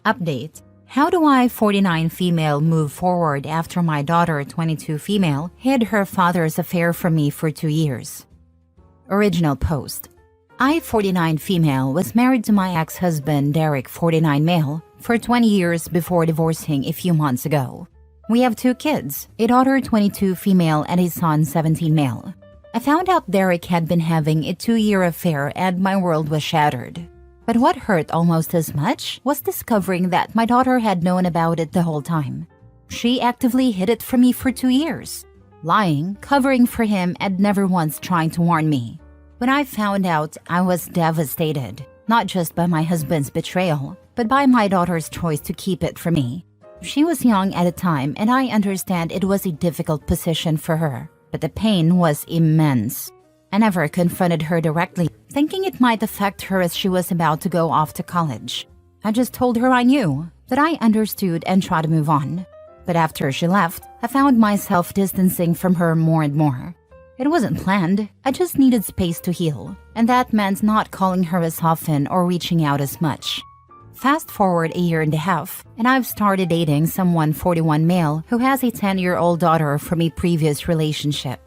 Update. How do I, 49 female, move forward after my daughter, 22 female, hid her father's affair from me for 2 years? Original post. I, 49 female, was married to my ex-husband, Derek, 49 male, for 20 years before divorcing a few months ago. We have 2 kids, a daughter, 22 female, and a son, 17 male. I found out Derek had been having a 2-year affair and my world was shattered. But what hurt almost as much was discovering that my daughter had known about it the whole time. She actively hid it from me for 2 years, lying, covering for him, and never once trying to warn me. When I found out, I was devastated, not just by my husband's betrayal, but by my daughter's choice to keep it from me. She was young at the time, and I understand it was a difficult position for her, but the pain was immense. I never confronted her directly, thinking it might affect her as she was about to go off to college. I just told her I knew, that I understood and tried to move on. But after she left, I found myself distancing from her more and more. It wasn't planned, I just needed space to heal, and that meant not calling her as often or reaching out as much. Fast forward a year and a half, and I've started dating someone 41 male who has a 10-year-old daughter from a previous relationship.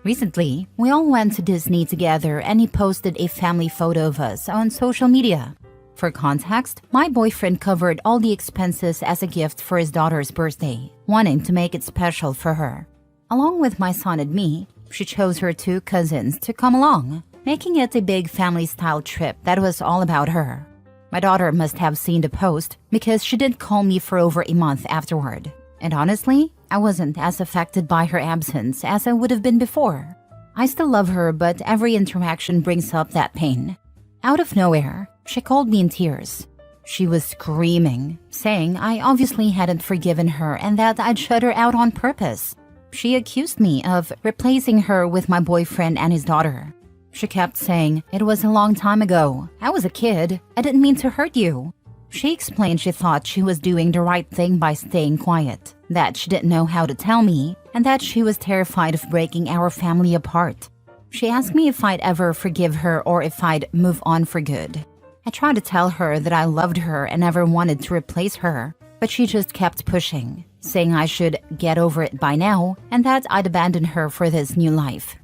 Recently, we all went to Disney together and he posted a family photo of us on social media. For context, my boyfriend covered all the expenses as a gift for his daughter's birthday, wanting to make it special for her. Along with my son and me, she chose her 2 cousins to come along, making it a big family-style trip that was all about her. My daughter must have seen the post because she didn't call me for over a month afterward. And honestly, I wasn't as affected by her absence as I would have been before. I still love her, but every interaction brings up that pain. Out of nowhere, she called me in tears. She was screaming, saying I obviously hadn't forgiven her and that I'd shut her out on purpose. She accused me of replacing her with my boyfriend and his daughter. She kept saying, "It was a long time ago. I was a kid. I didn't mean to hurt you." She explained she thought she was doing the right thing by staying quiet, that she didn't know how to tell me, and that she was terrified of breaking our family apart. She asked me if I'd ever forgive her or if I'd move on for good. I tried to tell her that I loved her and never wanted to replace her, but she just kept pushing, saying I should get over it by now and that I'd abandon her for this new life.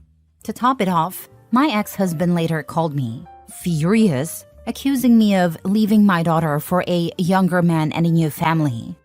To top it off, my ex-husband later called me, furious, accusing me of leaving my daughter for a younger man and a new family.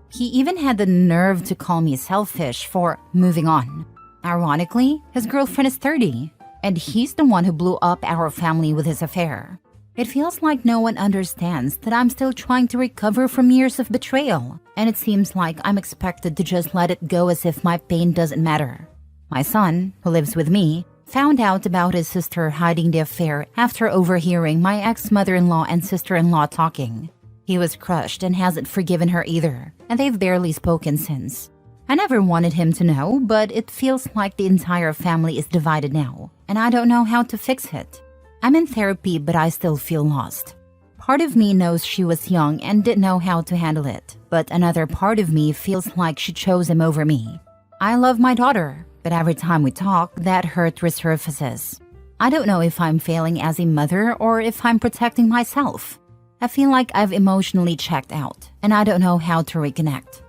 He even had the nerve to call me selfish for moving on. Ironically, his girlfriend is 30, and he's the one who blew up our family with his affair. It feels like no one understands that I'm still trying to recover from years of betrayal, and it seems like I'm expected to just let it go as if my pain doesn't matter. My son, who lives with me, found out about his sister hiding the affair after overhearing my ex-mother-in-law and sister-in-law talking. He was crushed and hasn't forgiven her either, and they've barely spoken since. I never wanted him to know, but it feels like the entire family is divided now, and I don't know how to fix it. I'm in therapy, but I still feel lost. Part of me knows she was young and didn't know how to handle it, but another part of me feels like she chose him over me. I love my daughter, but every time we talk, that hurt resurfaces. I don't know if I'm failing as a mother or if I'm protecting myself. I feel like I've emotionally checked out, and I don't know how to reconnect.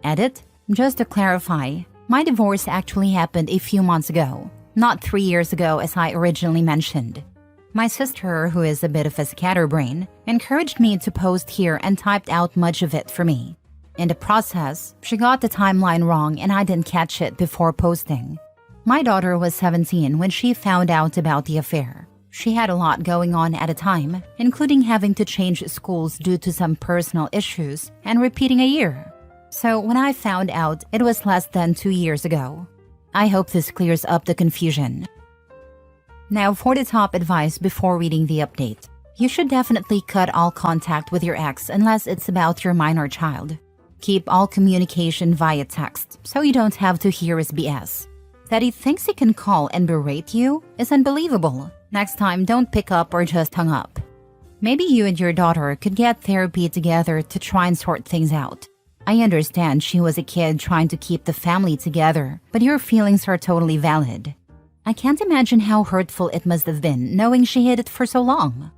Edit. Just to clarify, my divorce actually happened a few months ago, not 3 years ago as I originally mentioned. My sister, who is a bit of a scatterbrain, encouraged me to post here and typed out much of it for me. In the process, she got the timeline wrong and I didn't catch it before posting. My daughter was 17 when she found out about the affair. She had a lot going on at a time, including having to change schools due to some personal issues and repeating a year. So when I found out, it was less than 2 years ago. I hope this clears up the confusion. Now for the top advice before reading the update. You should definitely cut all contact with your ex unless it's about your minor child. Keep all communication via text so you don't have to hear his BS. That he thinks he can call and berate you is unbelievable. Next time, don't pick up or just hung up. Maybe you and your daughter could get therapy together to try and sort things out. I understand she was a kid trying to keep the family together, but your feelings are totally valid. I can't imagine how hurtful it must have been knowing she hid it for so long.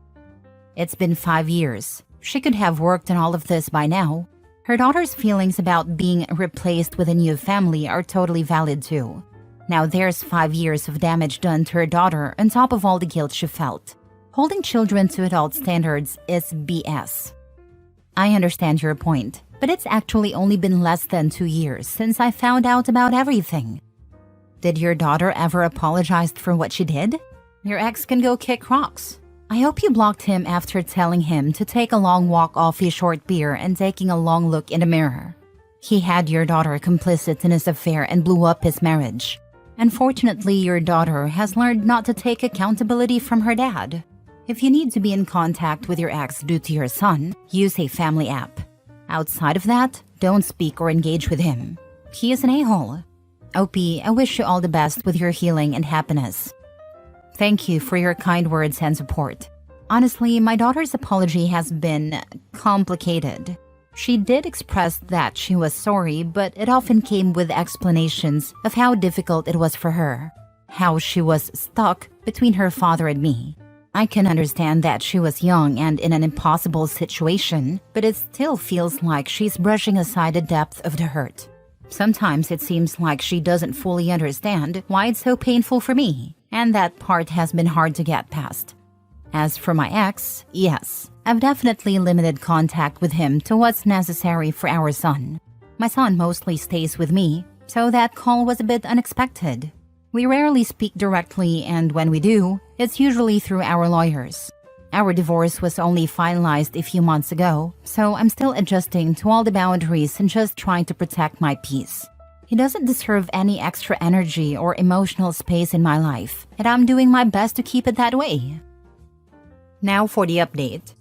It's been 5 years. She could have worked on all of this by now. Her daughter's feelings about being replaced with a new family are totally valid too. Now there's 5 years of damage done to her daughter on top of all the guilt she felt. Holding children to adult standards is BS. I understand your point, but it's actually only been less than 2 years since I found out about everything. Did your daughter ever apologize for what she did? Your ex can go kick rocks. I hope you blocked him after telling him to take a long walk off his short beer and taking a long look in the mirror. He had your daughter complicit in his affair and blew up his marriage. Unfortunately, your daughter has learned not to take accountability from her dad. If you need to be in contact with your ex due to your son, use a family app. Outside of that, don't speak or engage with him. He is an a-hole. OP, I wish you all the best with your healing and happiness. Thank you for your kind words and support. Honestly, my daughter's apology has been complicated. She did express that she was sorry, but it often came with explanations of how difficult it was for her, how she was stuck between her father and me. I can understand that she was young and in an impossible situation, but it still feels like she's brushing aside the depth of the hurt. Sometimes it seems like she doesn't fully understand why it's so painful for me, and that part has been hard to get past. As for my ex, yes, I've definitely limited contact with him to what's necessary for our son. My son mostly stays with me, so that call was a bit unexpected. We rarely speak directly, and when we do, it's usually through our lawyers. Our divorce was only finalized a few months ago, so I'm still adjusting to all the boundaries and just trying to protect my peace. He doesn't deserve any extra energy or emotional space in my life, and I'm doing my best to keep it that way. Now for the update.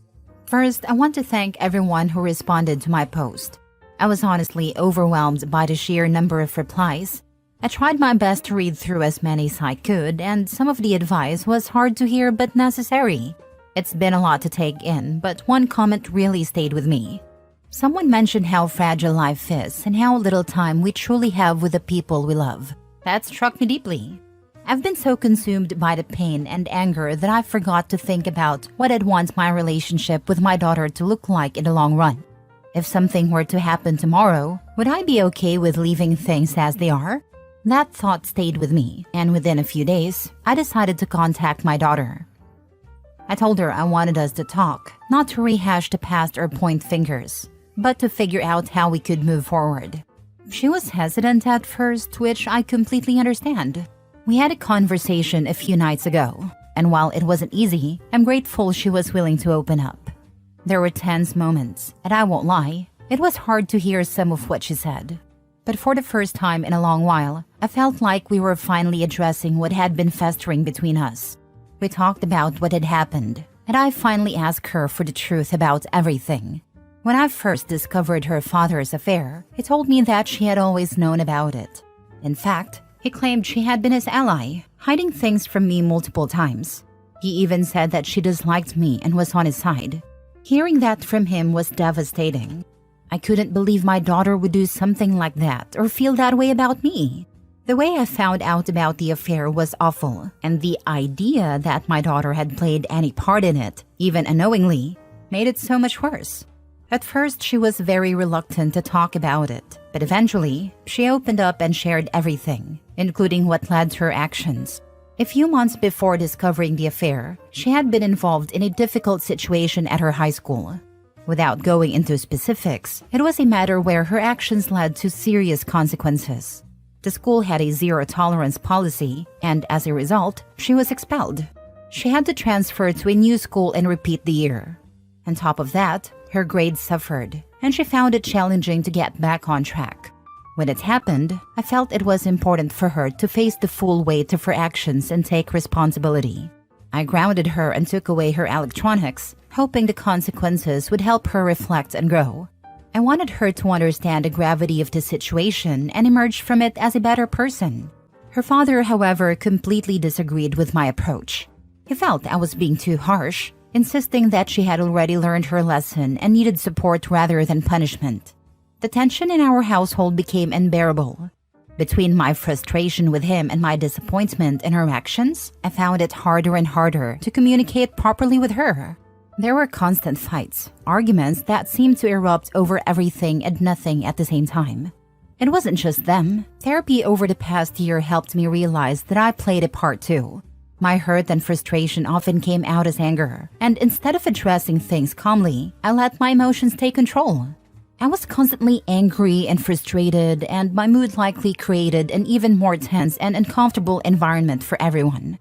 First, I want to thank everyone who responded to my post. I was honestly overwhelmed by the sheer number of replies. I tried my best to read through as many as I could, and some of the advice was hard to hear but necessary. It's been a lot to take in, but one comment really stayed with me. Someone mentioned how fragile life is and how little time we truly have with the people we love. That struck me deeply. I've been so consumed by the pain and anger that I forgot to think about what I'd want my relationship with my daughter to look like in the long run. If something were to happen tomorrow, would I be okay with leaving things as they are? That thought stayed with me, and within a few days, I decided to contact my daughter. I told her I wanted us to talk, not to rehash the past or point fingers, but to figure out how we could move forward. She was hesitant at first, which I completely understand. We had a conversation a few nights ago, and while it wasn't easy, I'm grateful she was willing to open up. There were tense moments, and I won't lie, it was hard to hear some of what she said. But for the first time in a long while, I felt like we were finally addressing what had been festering between us. We talked about what had happened, and I finally asked her for the truth about everything. When I first discovered her father's affair, he told me that she had always known about it. In fact, he claimed she had been his ally, hiding things from me multiple times. He even said that she disliked me and was on his side. Hearing that from him was devastating. I couldn't believe my daughter would do something like that or feel that way about me. The way I found out about the affair was awful, and the idea that my daughter had played any part in it, even unknowingly, made it so much worse. At first, she was very reluctant to talk about it, but eventually, she opened up and shared everything, including what led to her actions. A few months before discovering the affair, she had been involved in a difficult situation at her high school. Without going into specifics, it was a matter where her actions led to serious consequences. The school had a zero-tolerance policy, and as a result, she was expelled. She had to transfer to a new school and repeat the year. On top of that, her grades suffered, and she found it challenging to get back on track. When it happened, I felt it was important for her to face the full weight of her actions and take responsibility. I grounded her and took away her electronics, hoping the consequences would help her reflect and grow. I wanted her to understand the gravity of the situation and emerge from it as a better person. Her father, however, completely disagreed with my approach. He felt I was being too harsh, insisting that she had already learned her lesson and needed support rather than punishment. The tension in our household became unbearable. Between my frustration with him and my disappointment in her actions, I found it harder and harder to communicate properly with her. There were constant fights, arguments that seemed to erupt over everything and nothing at the same time. It wasn't just them. Therapy over the past year helped me realize that I played a part too. My hurt and frustration often came out as anger, and instead of addressing things calmly, I let my emotions take control. I was constantly angry and frustrated, and my mood likely created an even more tense and uncomfortable environment for everyone.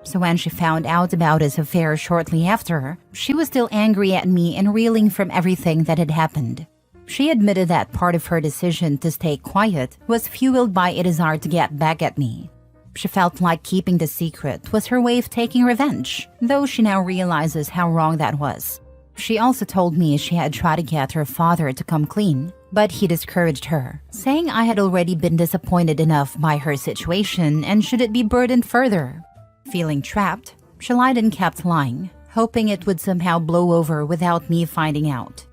So when she found out about his affair shortly after, she was still angry at me and reeling from everything that had happened. She admitted that part of her decision to stay quiet was fueled by a desire to get back at me. She felt like keeping the secret was her way of taking revenge, though she now realizes how wrong that was. She also told me she had tried to get her father to come clean, but he discouraged her, saying I had already been disappointed enough by her situation and shouldn't be burdened further. Feeling trapped, she lied and kept lying, hoping it would somehow blow over without me finding out.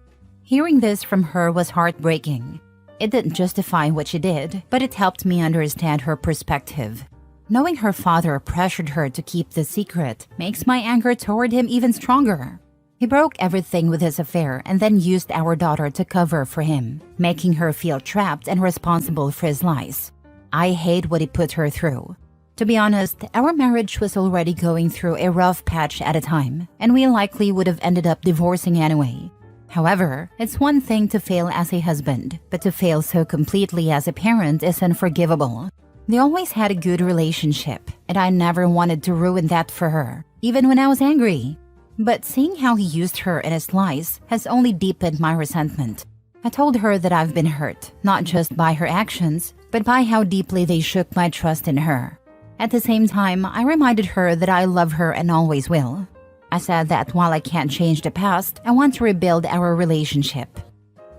Hearing this from her was heartbreaking. It didn't justify what she did, but it helped me understand her perspective. Knowing her father pressured her to keep the secret makes my anger toward him even stronger. He broke everything with his affair and then used our daughter to cover for him, making her feel trapped and responsible for his lies. I hate what he put her through. To be honest, our marriage was already going through a rough patch at a time, and we likely would have ended up divorcing anyway. However, it's one thing to fail as a husband, but to fail so completely as a parent is unforgivable. They always had a good relationship, and I never wanted to ruin that for her, even when I was angry. But seeing how he used her in his lies has only deepened my resentment. I told her that I've been hurt, not just by her actions, but by how deeply they shook my trust in her. At the same time, I reminded her that I love her and always will. I said that while I can't change the past, I want to rebuild our relationship.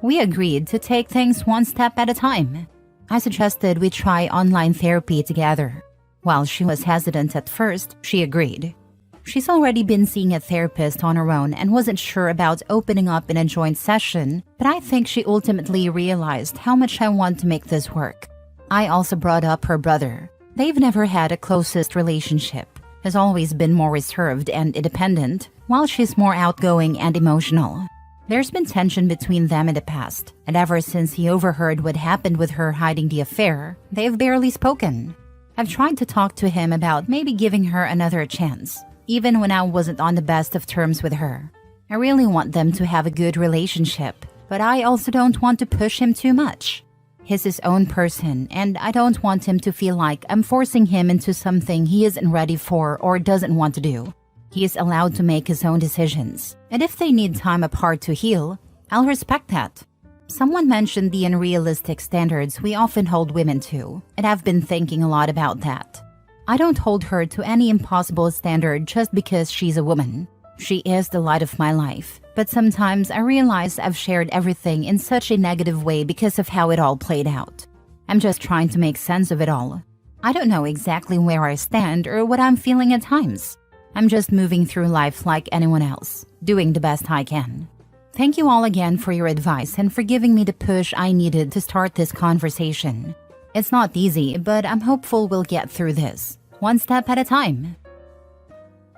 We agreed to take things one step at a time. I suggested we try online therapy together. While she was hesitant at first, she agreed. She's already been seeing a therapist on her own and wasn't sure about opening up in a joint session, but I think she ultimately realized how much I want to make this work. I also brought up her brother. They've never had a closest relationship. Has always been more reserved and independent, while she's more outgoing and emotional. There's been tension between them in the past, and ever since he overheard what happened with her hiding the affair, they've barely spoken. I've tried to talk to him about maybe giving her another chance, even when I wasn't on the best of terms with her. I really want them to have a good relationship, but I also don't want to push him too much. He's his own person, and I don't want him to feel like I'm forcing him into something he isn't ready for or doesn't want to do. He is allowed to make his own decisions, and if they need time apart to heal, I'll respect that. Someone mentioned the unrealistic standards we often hold women to, and I've been thinking a lot about that. I don't hold her to any impossible standard just because she's a woman. She is the light of my life, but sometimes I realize I've shared everything in such a negative way because of how it all played out. I'm just trying to make sense of it all. I don't know exactly where I stand or what I'm feeling at times. I'm just moving through life like anyone else, doing the best I can. Thank you all again for your advice and for giving me the push I needed to start this conversation. It's not easy, but I'm hopeful we'll get through this, one step at a time.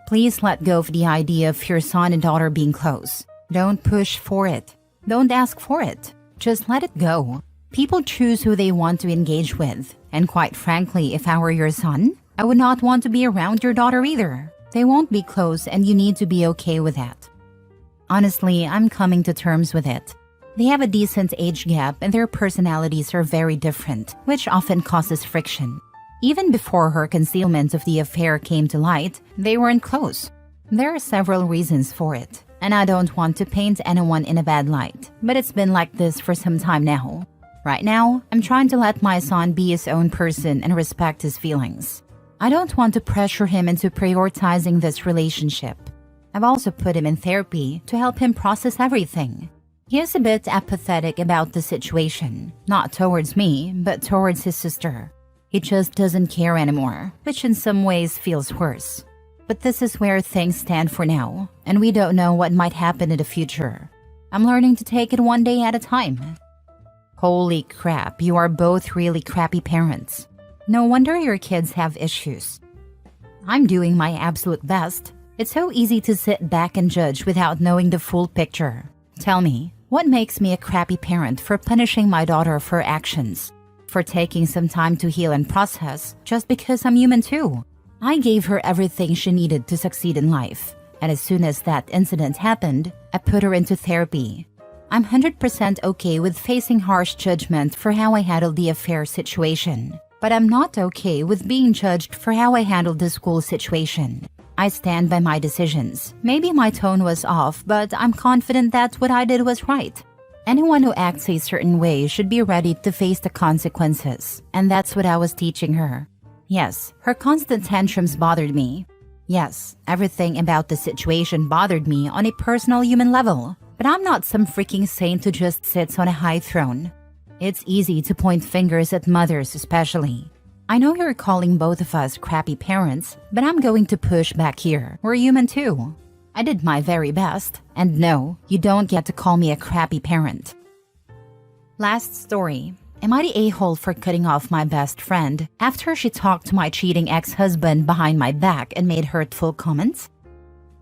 Please let go of the idea of your son and daughter being close. Don't push for it. Don't ask for it. Just let it go. People choose who they want to engage with, and quite frankly, if I were your son, I would not want to be around your daughter either. They won't be close, and you need to be okay with that. Honestly, I'm coming to terms with it. They have a decent age gap and their personalities are very different, which often causes friction. Even before her concealment of the affair came to light, they weren't close. There are several reasons for it, and I don't want to paint anyone in a bad light, but it's been like this for some time now. Right now, I'm trying to let my son be his own person and respect his feelings. I don't want to pressure him into prioritizing this relationship. I've also put him in therapy to help him process everything. He is a bit apathetic about the situation, not towards me, but towards his sister. He just doesn't care anymore, which in some ways feels worse. But this is where things stand for now, and we don't know what might happen in the future. I'm learning to take it one day at a time. Holy crap, you are both really crappy parents. No wonder your kids have issues. I'm doing my absolute best. It's so easy to sit back and judge without knowing the full picture. Tell me, what makes me a crappy parent for punishing my daughter for her actions? For taking some time to heal and process just because I'm human too? I gave her everything she needed to succeed in life. And as soon as that incident happened, I put her into therapy. I'm 100% okay with facing harsh judgment for how I handled the affair situation. But I'm not okay with being judged for how I handled the school situation. I stand by my decisions. Maybe my tone was off, but I'm confident that what I did was right. Anyone who acts a certain way should be ready to face the consequences. And that's what I was teaching her. Yes, her constant tantrums bothered me. Yes, everything about the situation bothered me on a personal human level. But I'm not some freaking saint who just sits on a high throne. It's easy to point fingers at mothers especially. I know you're calling both of us crappy parents, but I'm going to push back here. We're human too. I did my very best. And no, you don't get to call me a crappy parent. Last story. Am I the a-hole for cutting off my best friend after she talked to my cheating ex-husband behind my back and made hurtful comments?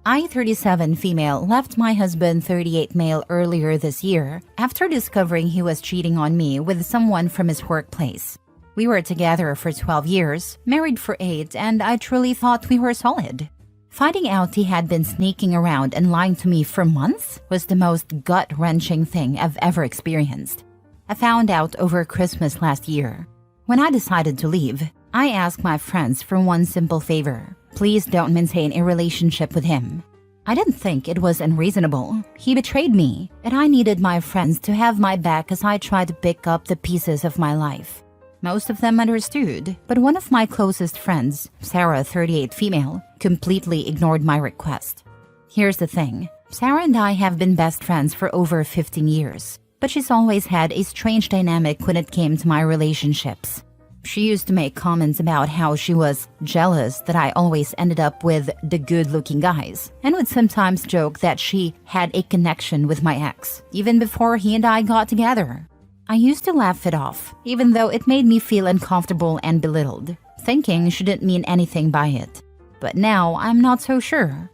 I, 37 female, left my husband, 38 male, earlier this year after discovering he was cheating on me with someone from his workplace. We were together for 12 years, married for 8, and I truly thought we were solid. Finding out he had been sneaking around and lying to me for months was the most gut-wrenching thing I've ever experienced. I found out over Christmas last year. When I decided to leave, I asked my friends for one simple favor. Please don't maintain a relationship with him. I didn't think it was unreasonable. He betrayed me, and I needed my friends to have my back as I tried to pick up the pieces of my life. Most of them understood, but one of my closest friends, Sarah, 38 female, completely ignored my request. Here's the thing. Sarah and I have been best friends for over 15 years, but she's always had a strange dynamic when it came to my relationships. She used to make comments about how she was jealous that I always ended up with the good-looking guys, and would sometimes joke that she had a connection with my ex, even before he and I got together. I used to laugh it off, even though it made me feel uncomfortable and belittled, thinking she didn't mean anything by it. But now I'm not so sure.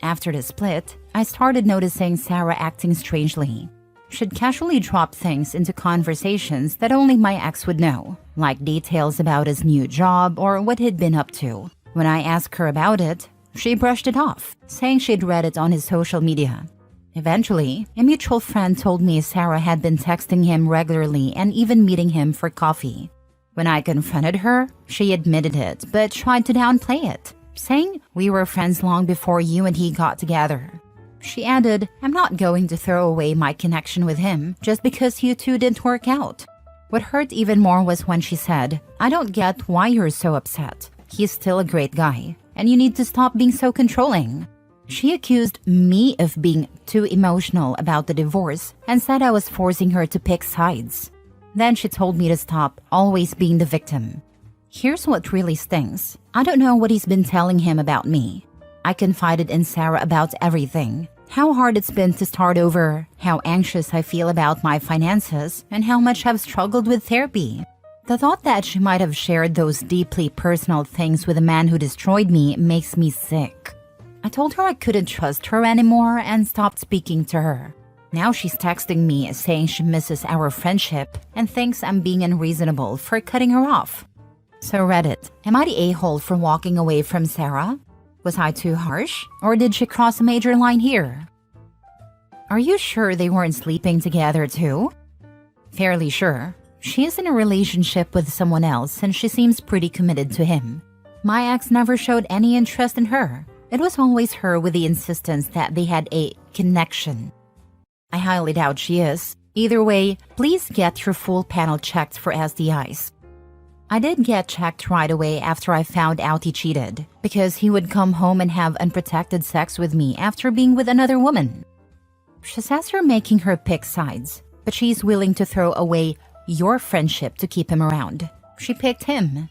After the split, I started noticing Sarah acting strangely. She'd casually drop things into conversations that only my ex would know, like details about his new job or what he'd been up to. When I asked her about it, she brushed it off, saying she'd read it on his social media. Eventually, a mutual friend told me Sarah had been texting him regularly and even meeting him for coffee. When I confronted her, she admitted it but tried to downplay it, saying we were friends long before you and he got together. She added, I'm not going to throw away my connection with him just because you two didn't work out. What hurt even more was when she said, I don't get why you're so upset. He's still a great guy, and you need to stop being so controlling. She accused me of being too emotional about the divorce and said I was forcing her to pick sides. Then she told me to stop always being the victim. Here's what really stings. I don't know what he's been telling him about me. I confided in Sarah about everything. How hard it's been to start over, how anxious I feel about my finances, and how much I've struggled with therapy. The thought that she might have shared those deeply personal things with a man who destroyed me makes me sick. I told her I couldn't trust her anymore and stopped speaking to her. Now she's texting me saying she misses our friendship and thinks I'm being unreasonable for cutting her off. So Reddit, am I the a-hole for walking away from Sarah? Was I too harsh? Or did she cross a major line here? Are you sure they weren't sleeping together too? Fairly sure. She is in a relationship with someone else and she seems pretty committed to him. My ex never showed any interest in her. It was always her with the insistence that they had a connection. I highly doubt she is. Either way, please get your full panel checked for STIs. I did get checked right away after I found out he cheated, because he would come home and have unprotected sex with me after being with another woman. She says you're making her pick sides, but she's willing to throw away your friendship to keep him around. She picked him.